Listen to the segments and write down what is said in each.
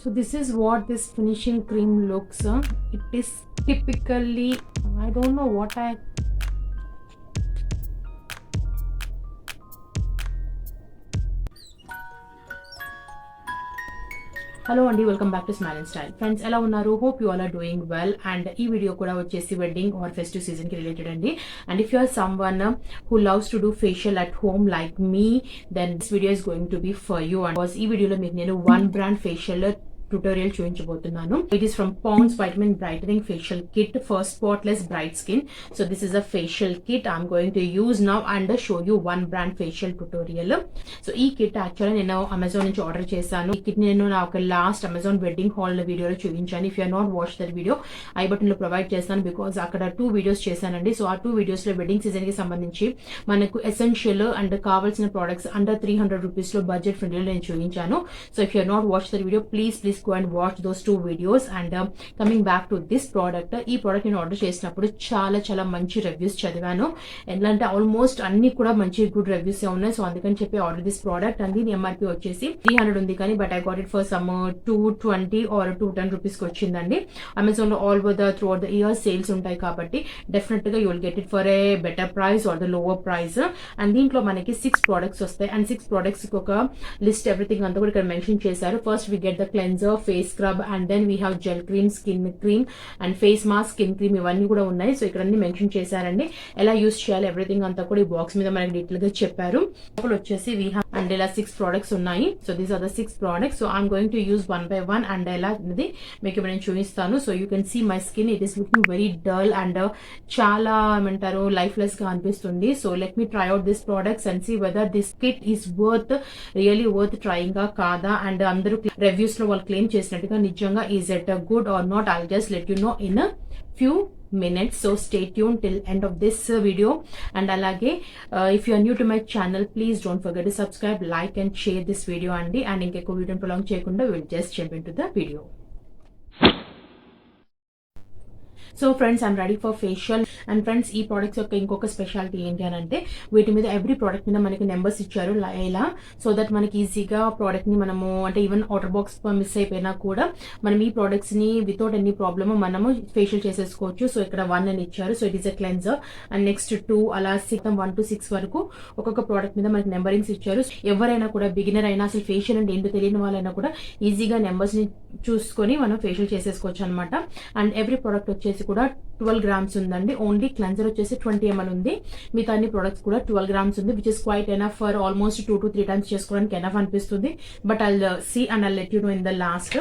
So this is what this finishing cream looks. It is typically, I don't know what I hello అండి, welcome back to smile and style. Friends ఎలా ఉన్నారు? Hope you all are doing well. And ఈ video కూడా వచ్చేసి wedding or festive season కి related అండి. And if you are someone who loves to do facial at home like me, then this video is going to be for you. And ఈ వీడియోలో మీకు నేను one brand facial tutorial చూపించబోతున్నాను. It is from Pond's vitamin brightening facial kit for spotless bright skin. So this is a facial kit I'm going to use now and show you one brand facial tutorial. So ఈ kit యాక్చువల్గా నేను Amazon నుంచి order చేశాను. ఈ kit నేను నా ఒక last Amazon wedding hall వీడియోలో చూపించాను. If you are not watch that video, I button లో ప్రొవైడ్ చేస్తాను బికాస్ అక్కడ 2 వీడియోస్ చేశానండి. సో ఆ 2 వీడియోస్ లో వెడ్డింగ్ సీజన్ కి సంబంధించి మనకు ఎసెన్షియల్ అండ్ కావాల్సిన ప్రోడక్ట్స్ అండర్ 300 రూపీస్ లో బడ్జెట్ ఫ్రెండ్లీ నేను చూపించాను. So if you are not watch that video, please go and watch those 2 videos. And coming back to this product, ఈ ప్రోడక్ట్ నేను ఆర్డర్ చేసినప్పుడు చాలా మంచి రివ్యూస్ చదివాను. ఎలా అంటే ఆల్మోస్ట్ అన్ని కూడా మంచి గుడ్ రివ్యూస్ ఉన్నాయి. సో అందుకని చెప్పి ఆర్డర్ దిస్ ప్రోడక్ట్. అండ్ దీని ఎంఆర్పీ వచ్చేసి 300 ఉంది, కానీ but I got it for some 220 or 210 rupees కి వచ్చిందండి. అమెజాన్ లో all over throughout the year sales ఉంటాయి కాబట్టి డెఫినెట్ గా you will get it for a better price or the lower price. And దీంట్లో మనకి 6 ప్రోడక్ట్స్ వస్తాయి. And 6 products కి ఒక లిస్ట్ ఎవ్రీథింగ్ అంతా కూడా ఇక్కడ మెన్షన్ చేశారు. First we get the cleanser, face scrub, and then we have gel cream, skin cream and face mask, skin cream, ఇవన్నీ కూడా ఉన్నాయి. సో ఇక్కడ అన్ని మెన్షన్ చేశారండి. ఎలా యూస్ చేయాలి ఎవ్రీథింగ్ అంతా కూడా ఈ బాక్స్ మీద మనకి డీటెయిల్ గా చెప్పారు. అప్పుడు వచ్చేసి వీ హ్యావ్ అండ్ ఇలా 6 ప్రోడక్ట్స్ ఉన్నాయి. So these are the 6 products. So I'm going to use one by one and ఎలా అనేది మీకు ఇప్పుడు నేను చూపిస్తాను. So you can see my skin, it is looking very dull and చాలా ఏమంటారు లైఫ్ లెస్ గా అనిపిస్తుంది. So let me try out this products and see whether this kit is really worth trying గా కాదా. అండ్ అందరూ reviews లో వాళ్ళు claim చేసినట్టుగా నిజంగా is it good or not, I'll just let you know in a few minutes. So stay tuned till end of this video. And alage if you are new to my channel, please don't forget to subscribe, like and share this video andi. And inke video prolong cheyakunda we'll just jump into the video. So friends I'm ready for facial. And friends ఈ products యొక్క ఇంకొక speciality ఏంటి అని అంటే వీటి మీద every product మీద మనకి నెంబర్స్ ఇచ్చారు ఇలా, సో దట్ మనకి ఈజీగా ప్రోడక్ట్ ని మనము అంటే ఈవెన్ ఆర్డర్ బాక్స్ మిస్ అయిపోయినా కూడా మనం ఈ ప్రోడక్ట్స్ ని వితౌట్ ఎనీ ప్రాబ్లమ్ మనము ఫేషియల్ చేసేసుకోవచ్చు. సో ఇక్కడ 1 అని ఇచ్చారు. So it is a cleanser. And next 2 అలా 1 to 6 వరకు ఒక్కొక్క ప్రోడక్ట్ మీద మనకి నెంబరింగ్స్ ఇచ్చారు. ఎవరైనా కూడా బిగినర్ అయినా అసలు ఫేషియల్ అంటే ఏంటో తెలియని వాళ్ళైనా కూడా ఈజీగా నెంబర్స్ ని చూసుకొని మనం ఫేషియల్ చేసేసుకోవచ్చు అనమాట. అండ్ ఎవ్రీ ప్రోడక్ట్ వచ్చేసి కూడా 12 grams ఉందండి. ఓన్లీ క్లెన్జర్ వచ్చేసి 20 ml ఉంది. మిగతా అన్ని ప్రొడక్ట్స్ కూడా 12 grams ఉంది, which is quite enough for almost 2 to 3 times చేసుకోవడానికి ఎనఫ్ అనిపిస్తుంది. But I'll see and I'll let you know in the last.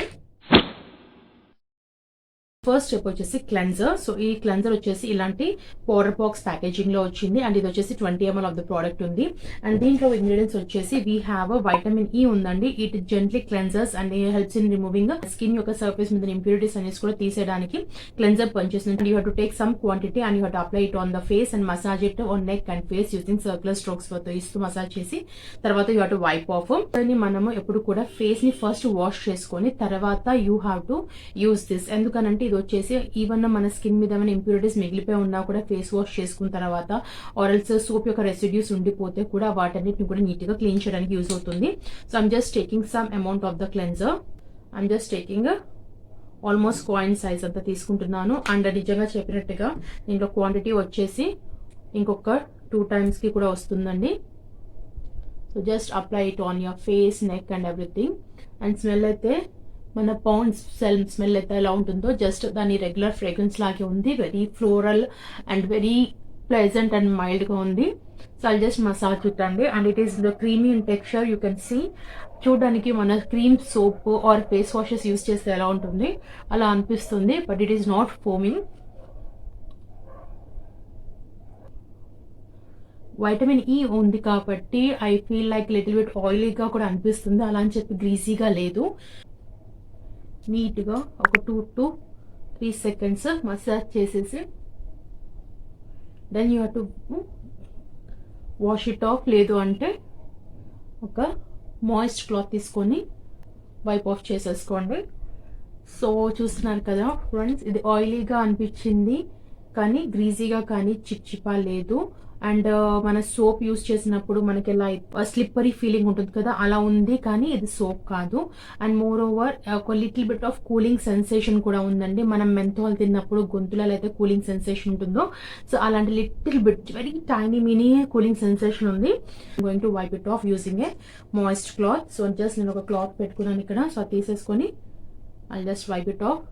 First step వచ్చేసి క్లెన్జర్. సో ఈ క్లెన్జర్ వచ్చేసి ఇలాంటి పౌడర్ బాక్స్ ప్యాకేజింగ్ లో వచ్చింది. అండ్ ఇది వచ్చేసి 20 ml ఆఫ్ ద ప్రోడక్ట్ ఉంది. అండ్ దీంట్లో ఇంగ్రీడియంట్స్ వచ్చేసి వీ హ్యావ్ వైటమిన్ ఈ ఉందండి. It gently cleansers and helps in removing skin యొక్క సర్ఫేస్ మీద ఇంప్యూరిటీస్ అనేసి కూడా తీసేయడానికి క్లెన్జర్ పనిచేస్తుంది. You have to take some quantity and you have to apply it on the face and massage it on neck and face using circular strokes ఇస్తూ massage చేసి తర్వాత you have to wipe off. దాన్ని మనము ఎప్పుడు కూడా face ని first wash చేసుకొని తర్వాత you have to use this. ఎందుకనంటే ఇది వచ్చేసి ఈవెన్ మన స్కిన్ మీద ఏమైనా ఇంప్యూరిటీస్ మిగిలిపోయి ఉన్నా కూడా ఫేస్ వాష్ చేసుకున్న తర్వాత ఆరల్స్ సోప్ యొక్క రెసిడ్యూస్ ఉండిపోతే కూడా వాటన్నిటిని కూడా నీట్ గా క్లీన్ చేయడానికి యూజ్ అవుతుంది. So I'm just taking some amount of the cleanser. I'm just taking almost coin size అంతా తీసుకుంటున్నాను. అండ్ నిజంగా చెప్పినట్టుగా దీంట్లో క్వాంటిటీ వచ్చేసి ఇంకొక 2 times కి కూడా వస్తుందండి. So just apply it on your face, neck and everything. And smell అయితే మన పౌండ్ స్మెల్ అయితే ఎలా ఉంటుందో జస్ట్ దాని రెగ్యులర్ ఫ్రేగ్రెన్స్ లాగే ఉంది. Very floral and very pleasant and mild గా ఉంది. So I'll just massage it అండి. And it is the creamy in texture. You can see చూడడానికి మన cream soap or face washes use చేస్తే ఎలా ఉంటుంది అలా అనిపిస్తుంది. But it is not foaming. Vitamin E ఉంది కాబట్టి I feel like little bit ఆయిలీగా కూడా అనిపిస్తుంది. అలా అని చెప్పి గ్రీసీగా లేదు. నీట్గా ఒక 2 to 3 seconds మసాజ్ చేసేసి then you have to wash it off. లేదు అంటే ఒక మాయిస్ట్ క్లాత్ తీసుకొని వైప్ ఆఫ్ చేసేసుకోండి. సో చూస్తున్నారు కదా ఫ్రెండ్స్, ఇది ఆయిలీగా అనిపించింది కానీ గ్రీజీగా కానీ చిప్చిపా లేదు. అండ్ మన సోప్ యూస్ చేసినప్పుడు మనకి ఎలా స్లిప్పరీ ఫీలింగ్ ఉంటుంది కదా, అలా ఉంది. కానీ ఇది సోప్ కాదు. అండ్ మోర్ ఓవర్ ఒక little bit of cooling sensation కూడా ఉందండి. మనం మెంథాల్ తిన్నప్పుడు గొంతులలో అయితే కూలింగ్ సెన్సేషన్ ఉంటుందో, సో అలాంటి little bit very tiny mini cooling sensation ఉంది. Going to wipe it off using a moist cloth. So just నేను ఒక క్లాత్ పెట్టుకున్నాను ఇక్కడ, సో తీసేసుకొని I just wipe it off.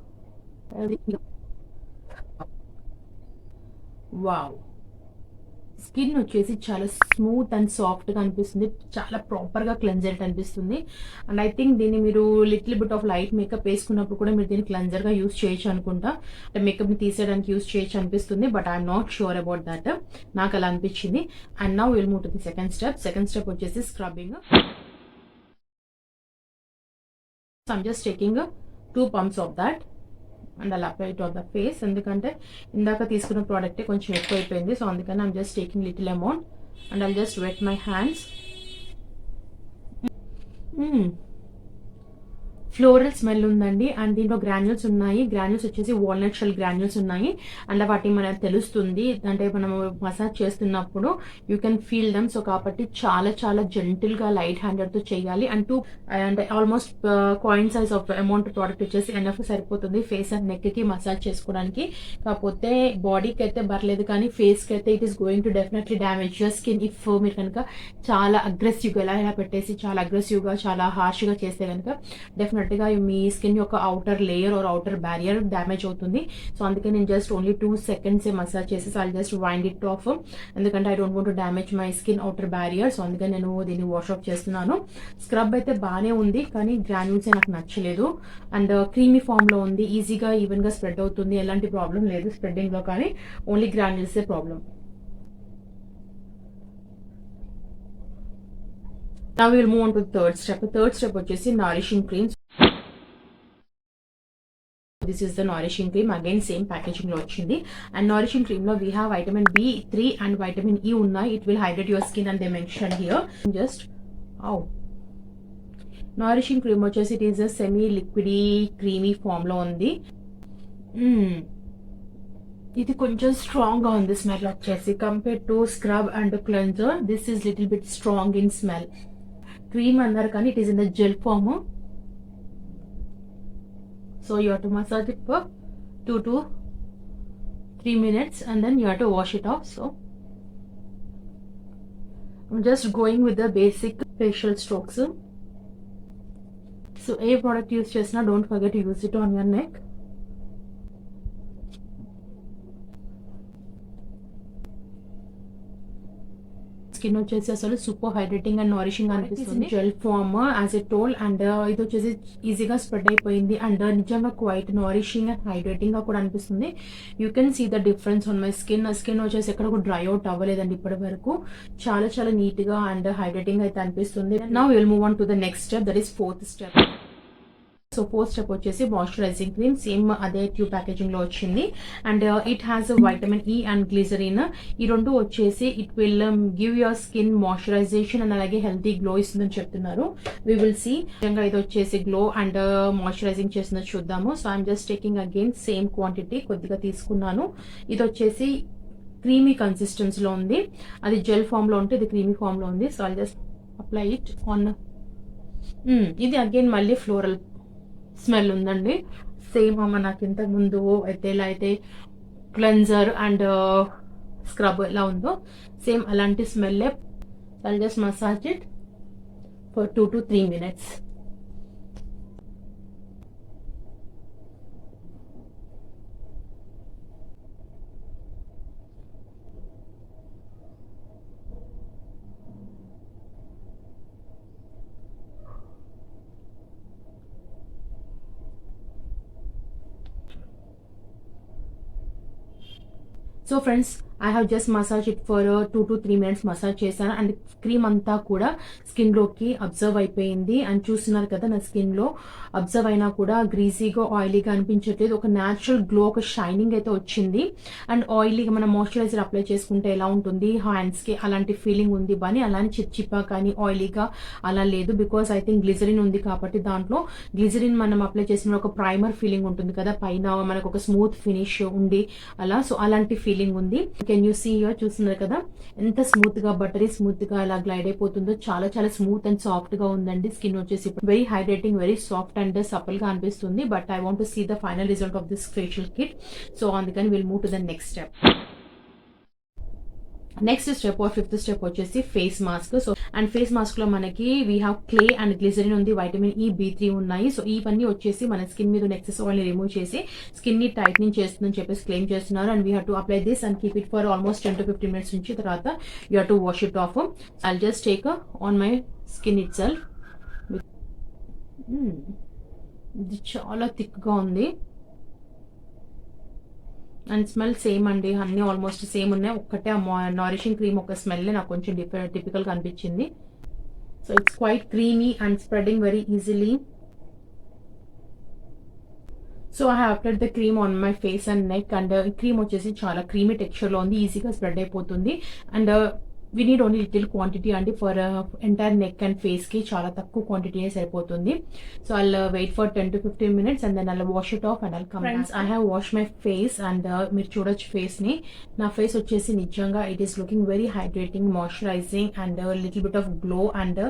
Wow, skin వచ్చేసి చాలా స్మూత్ అండ్ సాఫ్ట్గా అనిపిస్తుంది, చాలా ప్రాపర్గా క్లెన్జర్ అనిపిస్తుంది. అండ్ ఐ థింక్ దీన్ని మీరు little bit of light makeup వేసుకున్నప్పుడు కూడా మీరు దీన్ని క్లెన్జర్గా యూస్ చేయొచ్చు అనుకుంటా. అంటే మేకప్ని తీసేయడానికి యూస్ చేయొచ్చు అనిపిస్తుంది, but I'm not sure about that. నాకు అలా అనిపించింది. And now will move to the second step. Second step వచ్చేసి scrubbing. So I'm just taking 2 pumps of that and అలా అప్లై టు ద ఫేస్. ఎందుకంటే ఇందాక తీసుకున్న ప్రోడక్టే కొంచెం ఎక్కువ అయిపోయింది, సో అందుకని I'm just taking little amount and I'll just wet my hands. Floral smell ఉందండి. అండ్ దీంట్లో గ్రాన్యూల్స్ ఉన్నాయి. గ్రాన్యూల్స్ వచ్చేసి వాల్నట్ షెల్ గ్రాన్యూల్స్ ఉన్నాయి. అండ్ వాటి మనకు తెలుస్తుంది, అంటే మనం మసాజ్ చేస్తున్నప్పుడు you can feel them. So కాబట్టి చాలా చాలా జెంటిల్గా లైట్ హ్యాండెడ్తో చేయాలి. And almost coin size of amount product వచ్చేసి ఎన్ఎఫ్ సరిపోతుంది ఫేస్ అండ్ నెక్కి మసాజ్ చేసుకోవడానికి. కాకపోతే బాడీకి అయితే పర్లేదు, కానీ ఫేస్కి అయితే it is going to definitely damage your skin if మీరు కనుక చాలా అగ్రెసివ్గా ఇలా పెట్టేసి చాలా అగ్రెసివ్గా చాలా హార్ష్గా చేస్తే కనుక డెఫినెట్గా మీ స్కిన్ యొక్క outer layer or outer barrier damage అవుతుంది. సో అందుకే నేను జస్ట్ ఓన్లీ 2 seconds మసాజ్ చేసేసి I just wind it off. ఎందుకంటే I don't want to damage my skin outer barrier. So అందుకే నేను దీన్ని వాష్ ఆఫ్ చేస్తున్నాను. స్క్రబ్ అయితే బాగానే ఉంది, కానీ గ్రాన్యూల్సే నాకు నచ్చలేదు. అండ్ క్రీమీ ఫామ్లో ఉంది, ఈజీగా ఈవెన్గా స్ప్రెడ్ అవుతుంది, ఎలాంటి ప్రాబ్లం లేదు స్ప్రెడ్డింగ్లో, కానీ ఓన్లీ గ్రాన్యూల్సే problem. Now we will move on to the third step. The third step వచ్చేసి nourishing cream. This is the nourishing cream. Again same packaging లో వచ్చింది. And nourishing cream లో we have vitamin B3 and vitamin E ఉన్నాయి. It will hydrate your skin and they mention here. Just nourishing cream వచ్చేసి it is a semi liquidy creamy form లో ఉంది. ఇది కొంచెం strong గా ఉంది స్మెల్ వచ్చేసి. Compare to scrub and cleanser this is little bit strong in smell. Cream అన్నారు కానీ it is in the gel form. So you have to massage it for 2 to 3 minutes and then you have to wash it off. So I'm just going with the basic facial strokes. So a product use chesna, don't forget to use it on your neck. Skin వచ్చేసి అసలు super hydrating and nourishing అనిపిస్తుంది. Gel form as a toll. And ఇది వచ్చేసి ఈజీగా spread అయిపోయింది and నిజంగా quiet nourishing and hydrating గా కూడా అనిపిస్తుంది. You can see the difference on my skin. Skin వచ్చేసి ఎక్కడ కూడా డ్రై అవుట్ అవ్వలేదండి ఇప్పటి వరకు. చాలా చాలా నీట్ గా అండ్ హైడ్రేటింగ్ అయితే అనిపిస్తుంది. Now will move on to the next step, that is fourth step. So fourth step వచ్చేసి మాయిశ్చరైజింగ్ క్రీమ్. సేమ్ అదే ట్యూబ్ ప్యాకేజింగ్ లో వచ్చింది. And it has vitamin E and glycerin. ఈ రెండు వచ్చేసి it will give your skin moisturisation and అలాగే healthy glow ఇస్తుందని చెప్తున్నారు. We will see. నిజంగా ఇది వచ్చేసి గ్లో అండ్ మాయిశ్చరైజింగ్ చేస్తుందని చూద్దాము. So I'm just taking again same quantity కొద్దిగా తీసుకున్నాను. ఇది వచ్చేసి క్రీమీ కన్సిస్టెన్సీలో ఉంది. అది జెల్ ఫామ్ లో ఉంటే ఇది క్రీమీ ఫామ్ లో ఉంది. So I just apply it on. ఇది అగైన్ మళ్ళీ ఫ్లోరల్ స్మెల్ ఉందండి. సేమ్ మనకి ఇంతకు ముందు అయితే ఎలా అయితే క్లెన్జర్ అండ్ స్క్రబ్ ఎలా ఉందో సేమ్ అలాంటి స్మెల్లే. I'll just massage it for 2 to 3 minutes. So friends, I have just massage it for 2 to 3 minutes massage చేశాను. అండ్ క్రీమ్ అంతా కూడా స్కిన్లోకి అబ్జర్వ్ అయిపోయింది. అండ్ చూస్తున్నారు కదా నా స్కిన్లో అబ్జర్వ్ అయినా కూడా గ్రీజీగా ఆయిలీగా అనిపించట్లేదు. ఒక న్యాచురల్ గ్లో, ఒక షైనింగ్ అయితే వచ్చింది. అండ్ ఆయిలీగా మనం మాయిశ్చరైజర్ అప్లై చేసుకుంటే ఎలా ఉంటుంది హ్యాండ్స్కి, అలాంటి ఫీలింగ్ ఉంది. కానీ అలానే చిప్చిప్పా కానీ ఆయిలీగా అలా లేదు. బికాస్ ఐ థింక్ గ్లిజరిన్ ఉంది కాబట్టి దాంట్లో గ్లిజరిన్ మనం అప్లై చేసిన ఒక ప్రైమర్ ఫీలింగ్ ఉంటుంది కదా, పైన మనకు ఒక స్మూత్ ఫినిష్ ఉండి అలా. సో అలాంటి ఫీలింగ్ ఉంది. కెన్ యూ సీ హియర్, చూస్తున్నారు కదా ఎంత స్మూత్గా బటరీ స్మూత్గా ఇలా గ్లైడ్ అయిపోతుందో. చాలా చాలా స్మూత్ అండ్ సాఫ్ట్గా ఉందండి. స్కిన్ వచ్చేసి very hydrating, very soft and సపల్గా అనిపిస్తుంది. But I want to see the final result of this facial kit. So అందుకని will move to the next step. Next step or fifth step వచ్చేసి face mask. So and face mask లో మనకి we have clay and glycerin ఉంది, vitamin E, B3 ఉన్నాయి. So ఇవన్నీ వచ్చేసి మన skin మీద ఉన్న ఎక్సెస్ ఆయిల్ ని రిమూవ్ చేసి స్కిన్ ని టైట్నింగ్ చేస్తుందని చెప్పేసి క్లెయిమ్ చేస్తున్నారు. And we have to apply this and keep it for almost 10 to 15 minutes నుంచి తర్వాత you have to wash it of. I'll just take on my skin it self. ఇది చాలా థిక్గా ఉంది అండ్ స్మెల్ సేమ్ అండి, అన్నీ almost same ఉన్నాయి. ఒక్కటే నారిషింగ్ క్రీమ్ ఒక స్మెల్ నాకు కొంచెం టిపికల్గా అనిపించింది. So it's quite creamy and spreading very easily. So I have applied the cream on my face and neck. And cream వచ్చేసి చాలా క్రీమీ టెక్స్చర్లో ఉంది, ఈజీగా స్ప్రెడ్ అయిపోతుంది. And we need only little quantity అండి ఫర్ ఎంటైర్ నెక్ అండ్ ఫేస్కి చాలా తక్కువ క్వాంటిటీనే సరిపోతుంది. So I wait for 10 to 15 minutes and then I wash it off and I come. Friends, I have wash my face and మీరు చూడొచ్చు ఫేస్ని. నా ఫేస్ వచ్చేసి నిజంగా it is looking very hydrating, moisturising and little bit of glow and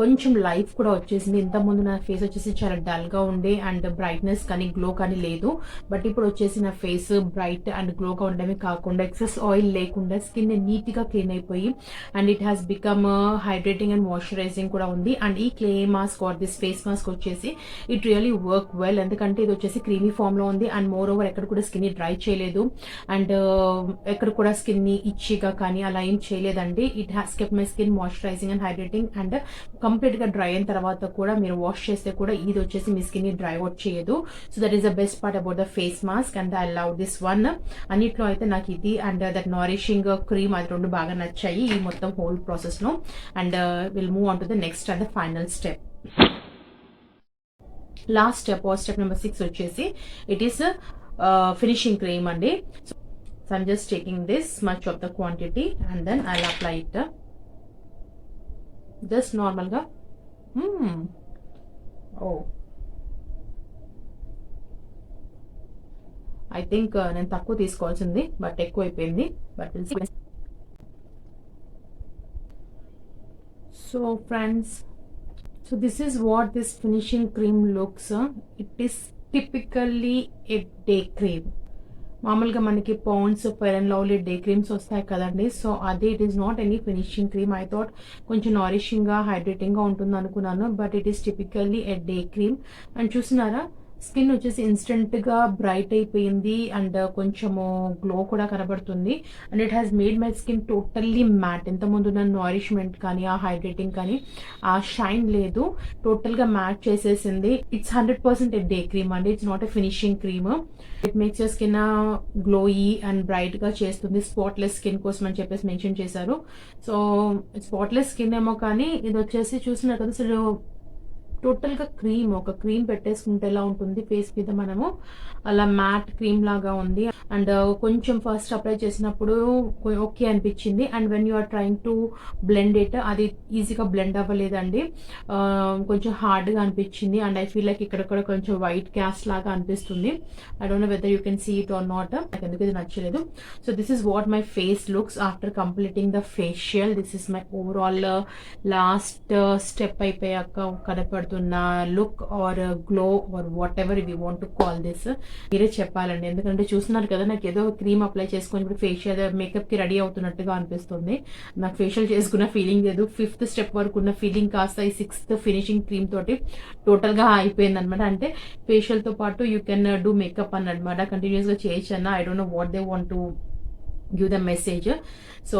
కొంచెం life కూడా వచ్చేసింది. ఇంతకుముందు నా ఫేస్ వచ్చేసి చాలా డల్గా ఉండే అండ్ బ్రైట్నెస్ కానీ గ్లో కానీ లేదు. బట్ ఇప్పుడు వచ్చేసి నా ఫేస్ బ్రైట్ అండ్ గ్లోగా ఉండడమే కాకుండా ఎక్సెస్ ఆయిల్ లేకుండా స్కిన్ నీట్గా క్లీన్ అయిపోయి and it has become hydrating and moisturising కూడా ఉంది. అండ్ ఈ clay mask or this face mask వచ్చేసి ఇట్ రియలీ వర్క్ వెల్, ఎందుకంటే ఇది వచ్చేసి క్రీమీ ఫామ్ లో ఉంది అండ్ మోర్ ఓవర్ ఎక్కడ కూడా స్కిన్ ని డ్రై చేయలేదు అండ్ ఎక్కడ కూడా స్కిన్ ని ఇచ్చిగా కానీ అలా ఏం చేయలేదండి. It has kept my skin moisturising and hydrating and complete గా డ్రై అయిన తర్వాత కూడా మీరు వాష్ చేస్తే కూడా ఇది వచ్చేసి మీ స్కిన్ ని డ్రై అవుట్ చేయదు. So that is the best part about the face mask and I love this one. అన్నిట్లో అయితే నాకు ఇది అండ్ దట్ నారిషింగ్ క్రీమ్ అది రెండు బాగా నచ్చాయి ఈ మొత్తం హోల్ ప్రాసెస్ లో. And will move on to the next and the final step. Last step or step number 6 వచ్చేసి ఇట్ ఈస్ ఫినిషింగ్ క్రీమ్ అండి. So I'm just taking this much of the quantity and then I apply it just నార్మల్గా. I think నేను తక్కువ తీసుకోవాల్సింది but ఎక్కువ అయిపోయింది. But so friends, so this is what this finishing cream looks. It is typically a day cream. మామూలుగా మనకి Pond's, fair and lovely day creams వస్తాయి కదండి. సో అది it is not any finishing cream. I thought కొంచెం నారిషింగ్గా హైడ్రేటింగ్గా ఉంటుంది అనుకున్నాను, but it is typically a day cream. And చూస్తున్నారా స్కిన్ వచ్చేసి ఇన్స్టెంట్గా బ్రైట్ అయిపోయింది అండ్ కొంచెము గ్లో కూడా కనబడుతుంది. And it has made my skin totally matte. ఇంతకుముందు నా నారిష్మెంట్ కానీ ఆ హైడ్రేటింగ్ కానీ ఆ షైన్ లేదు, టోటల్గా మ్యాట్ చేసేసింది. ఇట్స్ 100% ఎ డే క్రీమ్ అండి, it's not a finishing cream. It makes your skin glowy and బ్రైట్గా చేస్తుంది. స్పాట్లెస్ స్కిన్ కోసం అని చెప్పేసి మెన్షన్ చేశారు. సో స్పాట్లెస్ స్కిన్ ఏమో కానీ ఇది వచ్చేసి చూస్తున్నారు కదా అసలు టోటల్గా క్రీమ్, ఒక క్రీమ్ పెట్టేసుకుంటే ఎలా ఉంటుంది ఫేస్ మీద మనము అలా మ్యాట్ క్రీమ్ లాగా ఉంది. అండ్ కొంచెం ఫస్ట్ అప్లై చేసినప్పుడు ఓకే అనిపించింది. And when you are trying to blend it అది ఈజీగా బ్లెండ్ అవ్వలేదండి, కొంచెం హార్డ్గా అనిపించింది. అండ్ ఐ ఫీల్ లైక్ ఇక్కడ కొంచెం వైట్ క్యాస్ట్ లాగా అనిపిస్తుంది. I don't know whether you can see it or not, నాకు ఎందుకు ఇది నచ్చలేదు. So this is what my face looks after completing the facial. This is my overall last step అయిపోయాక కనపడుతున్న look or glow or whatever we want to call this. మీరే చెప్పాలండి, ఎందుకంటే చూస్తున్నారు కదా నాకు ఏదో క్రీమ్ అప్లై చేసుకొని ఇప్పుడు ఫేషియల్ మేకప్ కి రెడీ అవుతున్నట్టుగా అనిపిస్తుంది. నాకు ఫేషియల్ చేసుకున్న ఫీలింగ్ లేదు. 5th స్టెప్ వరకు ఉన్న ఫీలింగ్ కాస్త ఈ 6th ఫినిషింగ్ క్రీమ్ తోటి టోటల్ గా అయిపోయింది అనమాట. అంటే ఫేషియల్ తో పాటు యూ కెన్ డూ మేకప్ అన్నమాట, కంటిన్యూస్ గా చేయొచ్చు అన్న. I don't know what they want to give the message. So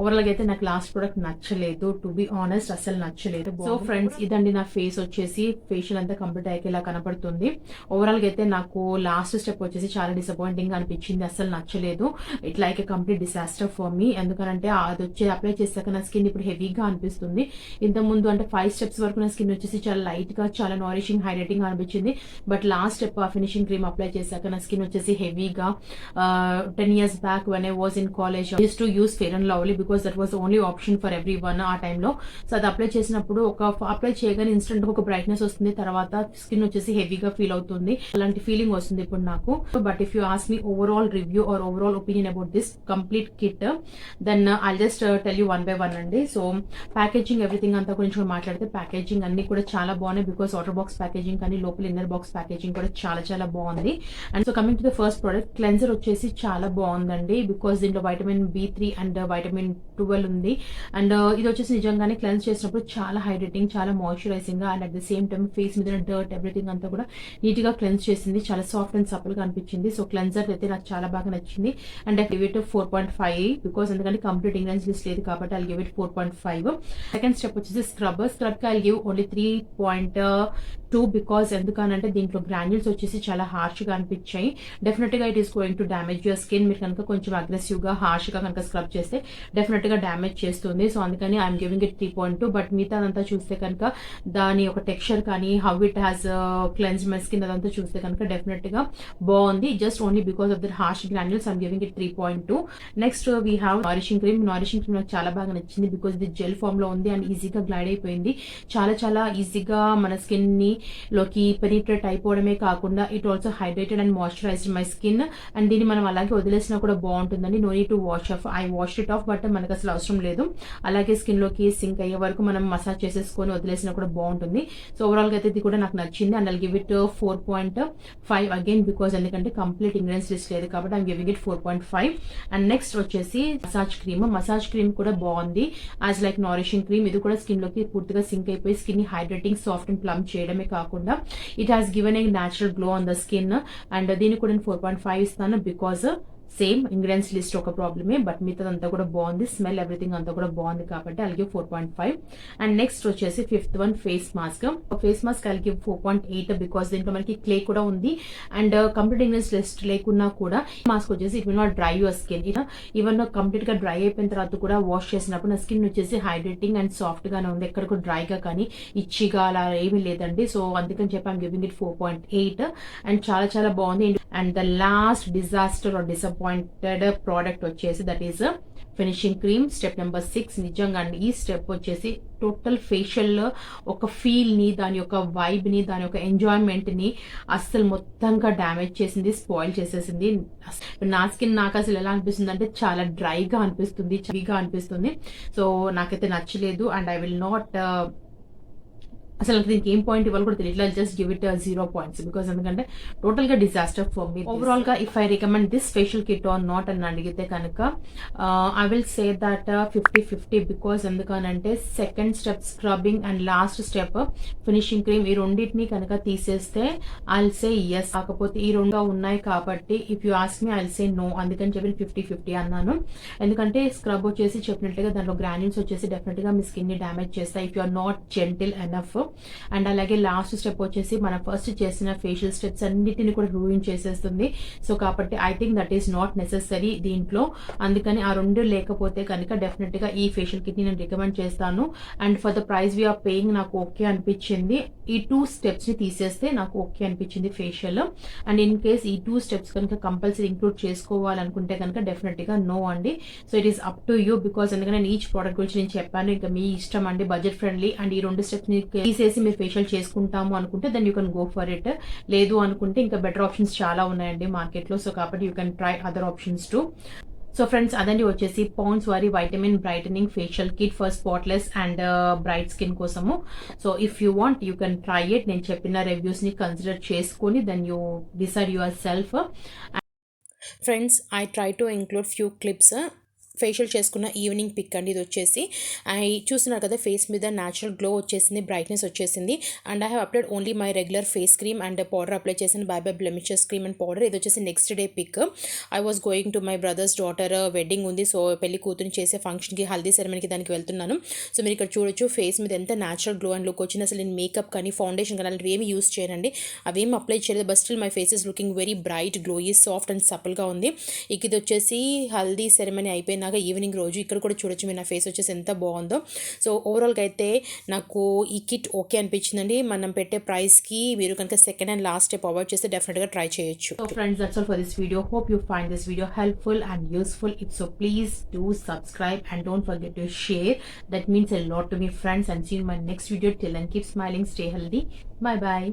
ఓవరాల్గా అయితే నాకు లాస్ట్ ప్రోడక్ట్ నచ్చలేదు, టు బి ఆనెస్ట్ అసలు నచ్చలేదు. సో ఫ్రెండ్స్, ఇదండి నా ఫేస్ వచ్చేసి ఫేషియల్ అంతా కంప్లీట్ అయ్యాక ఇలా కనపడుతుంది. ఓవరాల్గా అయితే నాకు లాస్ట్ స్టెప్ వచ్చేసి చాలా డిసప్పాయింటింగ్ అనిపించింది, అసలు నచ్చలేదు. It like a complete disaster for me. ఎందుకంటే అది వచ్చి అప్లై చేశాక నా స్కిన్ ఇప్పుడు హెవీగా అనిపిస్తుంది. ఇంతకుముందు అంటే 5 స్టెప్స్ వరకు నా స్కిన్ వచ్చేసి చాలా లైట్గా, చాలా నారిషింగ్, హైడ్రేటింగ్ అనిపించింది. బట్ లాస్ట్ స్టెప్ ఆ ఫినిషింగ్ క్రీమ్ అప్లై చేశాక నా స్కిన్ వచ్చేసి హెవీగా 10 years back when I was was in college use to use fair and lovely because that was only option for every one ఆ టైంలో. So అది apply చేసినప్పుడు apply చేయగానే ఇన్స్టెంట్ ఒక బ్రైట్నెస్ వస్తుంది, తర్వాత స్కిన్ వచ్చేసి హెవీగా ఫీల్ అవుతుంది, అలాంటి ఫీలింగ్ వస్తుంది ఇప్పుడు నాకు. But if you ask me overall review or overall opinion about this complete kit, then I'll just tell you one by one అండి. సో ప్యాకేజింగ్ ఎవ్రీథింగ్ అంతా గురించి కూడా మాట్లాడితే ప్యాకేజింగ్ అన్ని కూడా చాలా బాగున్నాయి, బికాస్ వాటర్ బాక్స్ ప్యాకేజింగ్ కానీ లోపల ఇన్నర్ బాక్స్ ప్యాకేజింగ్ కూడా చాలా చాలా బాగుంది. And so coming to the first product, cleanser వచ్చేసి చాలా బాగుందండి, బికాస్ దీంట్లో వైటమిన్ B3 అండ్ వైటమిన్ 12 ఉంది. అండ్ ఇది వచ్చేసి నిజంగానే క్లెన్స్ చేసినప్పుడు చాలా హైడ్రేటింగ్, చాలా moisturising and at the same time face మీద డర్ట్ ఎవ్రీథింగ్ అంతా కూడా నీట్ గా క్లెన్స్ చేసింది, చాలా సాఫ్ట్ అండ్ సపుల్ గా అనిపించింది. సో క్లెన్జర్ అయితే నాకు చాలా బాగా నచ్చింది and I give it 4.5 because ఎందుకంటే కంప్లీట్ ఇంగ్రీడియన్స్ లిస్ట్ లేదు కాబట్టి I give it 4.5. Second step వచ్చేసి స్క్రబ్ కి ఐ గివ్ ఓన్లీ 3.2 బికాస్ ఎందుకనంటే దీంట్లో గ్రాన్యూల్స్ వచ్చేసి చాలా హార్ష్ గా అనిపించాయి. డెఫినెట్ గా it is going to damage your skin. మీరు కనుక కొంచెం అగ్రెసివ్ గా హార్ష్ గా కనుక స్క్రబ్ చేస్తే డెఫినెట్ గా డ్యామేజ్ చేస్తుంది. సో అందుకని ఐఎమ్ గివింగ్ ఇట్ 3.2. బట్ మిగతా అదంతా చూస్తే కనుక దాని ఒక టెక్స్చర్ కానీ how it has cleanse my skin అదంతా చూస్తే కనుక డెఫినెట్ గా బాగుంది. Just only because of their harsh granules I'm giving it 3.2. Next we have nourishing cream. Nourishing cream నాకు చాలా బాగా నచ్చింది బికాస్ ఇది జెల్ ఫామ్ లో ఉంది అండ్ ఈజీగా గ్లైడ్ అయిపోయింది. చాలా చాలా ఈజీగా మన స్కిన్ ని లోకి పెనిట్రేట్ అయిపోవడమే కాకుండా it also hydrated and moisturised my skin. And దీన్ని మనం అలాగే వదిలేసినా కూడా బాగుంటుందండి. No need to wash off. I wash it off but మనకు అసలు అవసరం లేదు. అలాగే స్కిన్ లోకి సింక్ అయ్యే వరకు మనం మసాజ్ చేసేసుకొని వదిలేసినా కూడా బాగుంటుంది. సో ఓవరాల్ గా అయితే ఇది కూడా నాకు నచ్చింది and I give it 4.5 again because ఎందుకంటే కంప్లీట్ ఇంగ్రీడియన్స్ లిస్ట్ లేదు కాబట్టి I'm giving it 4.5. And next వచ్చేసి మసాజ్ క్రీమ్. మసాజ్ క్రీమ్ కూడా బాగుంది యాజ్ లైక్ నారిషింగ్ క్రీమ్. ఇది కూడా స్కిన్ లోకి పూర్తిగా సింక్ అయిపోయి స్కిన్ ని హైడ్రేటింగ్, సాఫ్ట్ అండ్ ప్లమ్ చేయడమే కాకుండా it has given a natural glow on the skin. And దీనికి కూడా నేను 4.5 ఇస్తాను బికాస్ సేమ్ ఇంగ్రీడియన్స్ లిస్ట్ ఒక ప్రాబ్లమే బట్ మిగతాదంతా కూడా బాగుంది, స్మెల్ ఎవ్రీథింగ్ అంతా కూడా బాగుంది కాబట్టి ఐల్ గివ్ 4.5. అండ్ నెక్స్ట్ వచ్చేసి fifth one face mask. Face mask I'll give 4.8 because దీంట్లో మనకి క్లే కూడా ఉంది అండ్ కంప్లీట్ ఇంగ్రీడియన్స్ లిస్ట్ లేకున్నా కూడా మాస్క్ వచ్చేసి it will not dry your skin. Even complete గా డ్రై అయిపోయిన తర్వాత కూడా వాష్ చేసినప్పుడు నా స్కిన్ వచ్చేసి హైడ్రేటింగ్ అండ్ సాఫ్ట్ గానే ఉంది, ఎక్కడ కూడా డ్రైగా కానీ ఇచ్చిగా అలా ఏమీ లేదండి. సో అందుకని చెప్పి ఐమ్ గివింగ్ ఇట్ 4.8 అండ్ చాలా చాలా బాగుంది. And the last disaster or disappointed product వచ్చేసి that is finishing cream step number 6. నిజంగా అండి ఈ స్టెప్ వచ్చేసి టోటల్ ఫేషియల్ ఒక ఫీల్ ని, దాని యొక్క వైబ్ ని, దాని యొక్క ఎంజాయ్మెంట్ ని అస్సలు మొత్తంగా డ్యామేజ్ చేసింది, స్పాయిల్ చేసేసింది. నా స్కిన్ నాకు అసలు ఎలా అనిపిస్తుంది అంటే చాలా డ్రైగా అనిపిస్తుంది, చవిగా అనిపిస్తుంది. సో నాకైతే నచ్చలేదు అండ్ ఐ విల్ నాట్ అసలు దీనికి ఏం పాయింట్ ఇవ్వాలి కూడా తెలియట్లా. Just give it 0 points because ఎందుకంటే టోటల్ గా డిజాస్టర్ ఫర్ మీ. ఓవరాల్ గా if I recommend this facial kit or not అని అడిగితే కనుక I will say that 50-50 because ఎందుకనంటే second step scrubbing and last step finishing cream ఈ రెండింటిని కనుక తీసేస్తే ఐ విల్ సే ఎస్. కాకపోతే ఈ రెండు ఉన్నాయి కాబట్టి if you ask me I will say no. అందుకని చెప్పి 50-50 అన్నాను. ఎందుకంటే స్క్రబ్ వచ్చేసి చెప్పినట్టుగా దాంట్లో గ్రాన్యూల్స్ వచ్చేసి డెఫినెట్ గా మీ స్కిన్ ని డ్యామేజ్ చేస్తాయి if you are not gentle enough. And అలాగే లాస్ట్ స్టెప్ వచ్చేసి మనం ఫస్ట్ చేసిన ఫేషియల్ స్టెప్స్ అన్నిటిని కూడా రూయిన్ చేసేస్తుంది. సో కాబట్టి I think that is not necessary దీంట్లో. అందుకని ఆ రెండు లేకపోతే కనుక డెఫినెట్ గా ఈ ఫేషియల్ కిట్ ని నేను రికమెండ్ చేస్తాను. And for the price we're paying నాకు ఓకే అనిపించింది. ఈ 2 స్టెప్స్ ని తీసేస్తే నాకు ఓకే అనిపించింది ఫేషియల్. అండ్ ఇన్ కేస్ ఈ 2 స్టెప్స్ కనుక కంపల్సరీ ఇంక్లూడ్ చేసుకోవాలనుకుంటే కనుక డెఫినెట్ గా నో అండి. So it is up to you because ఎందుకంటే నేను ఈచ్ ప్రోడక్ట్ గురించి నేను చెప్పాను, ఇంకా మీ ఇష్టం అండి, బడ్జెట్ ఫ్రెండ్లీ. అండ్ ఈ 2 స్టెప్స్ ని తీసేసి మీరు ఫేషియల్ చేసుకుంటాము అనుకుంటే then you can go for it. లేదు అనుకుంటే ఇంకా బెటర్ ఆప్షన్స్ చాలా ఉన్నాయండి మార్కెట్ లో. సో కాబట్టి you can try other options too. So friends అదండి వచ్చేసి పాండ్స్ వారి vitamin brightening facial kit for spotless and bright skin కోసము. So if you want you can try it. నేను చెప్పిన రివ్యూస్ ని కన్సిడర్ చేసుకొని then you decide yourself. Friends I try to include few clips. Facial చేసుకున్న evening pic అండి ఇది వచ్చేసి. చూస్తున్నారు కదా ఫేస్ మీద న్యాచురల్ గ్లో వచ్చేసింది, బ్రైట్నెస్ వచ్చేసింది. And I have applied only my regular face cream and powder apply చేసిన by blemishes cream and powder. ఇది వచ్చేసి next day pic. I was going to my brother's daughter wedding ఉంది. So పెళ్లి కూతురు చేసే ఫంక్షన్కి హల్దీ సెరమనీకి దానికి వెళ్తున్నాను. సో మీరు ఇక్కడ చూడొచ్చు ఫేస్ మీద ఎంత న్యాచురల్ గ్లో అండ్ లుక్ వచ్చింది. అసలు నేను మేకప్ కానీ ఫౌండేషన్ కానీ అలాంటివి ఏమి యూస్ చేయనండి, అవేమి అప్లై చేయలేదు. But still my face is looking very bright, glowy, soft and సపుల్గా ఉంది. ఇక ఇది వచ్చేసి హల్దీ సెరమనీ అయిపోయినాక వచ్చినాక ఈవినింగ్ రోజు ఇక్కడ కూడా చూడొచ్చు మీరు నా ఫేస్ వచ్చేసి ఎంత బాగుందో. సో ఓవరాల్గా అయితే నాకు ఈ కిట్ ఓకే అనిపించిందండి. మనం పెట్టే ప్రైస్కి మీరు కనుక second and last step avoid చేస్తే డెఫినెట్గా ట్రై చేయొచ్చు. So friends, that's all for this video. Hope you find this video helpful and useful. If so, please do subscribe and don't forget to share. That means a lot to me, friends. And see you in my next video. Till then, keep smiling, stay healthy. Bye bye.